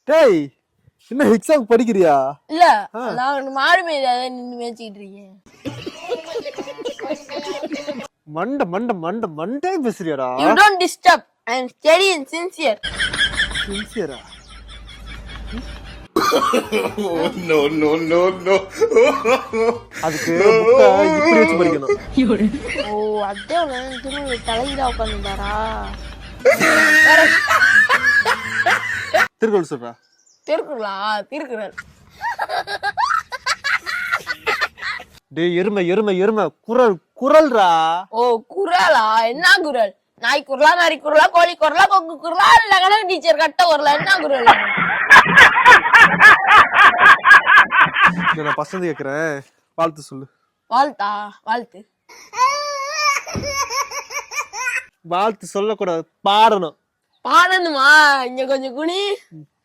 டேய் என்ன எக்ஸாம் படிக்கிறியா? இல்ல நான் மாடு மேல நின்னு மேய்ச்சிட்டு இருக்கேன். மண்ட மண்ட மண்ட Monday பேசுறியாடா? You don't disturb. I am steady and sincere. சின்சியரா? No, no, no, no. அதுக்கு புக்கை இப்படி வச்சு படிக்கணும். ஓ அதே திரும்ப தலையில உட்காந்துட்டாரா? திருக்குறள் சொல்றா. திருக்குறள் டேய் எருமை எருமை எருமை குரல் குரல்ரா. ஓ குரலா? என்ன குரல்? நாய் குரலா, நரி குரலா, கோழி குரலா, கொக்கு குரலா, இல்ல கணக்கு டீச்சர் கட்ட குரலா? என்ன குரல்? நான் பசங்க கேக்குறேன், வாழ்த்து சொல்லு. வாழ்த்தா? வாழ்த்து வாழ்த்து சொல்லக்கூடாது, பாடணும். பாடணுமா? இங்க கொஞ்சம் குனி.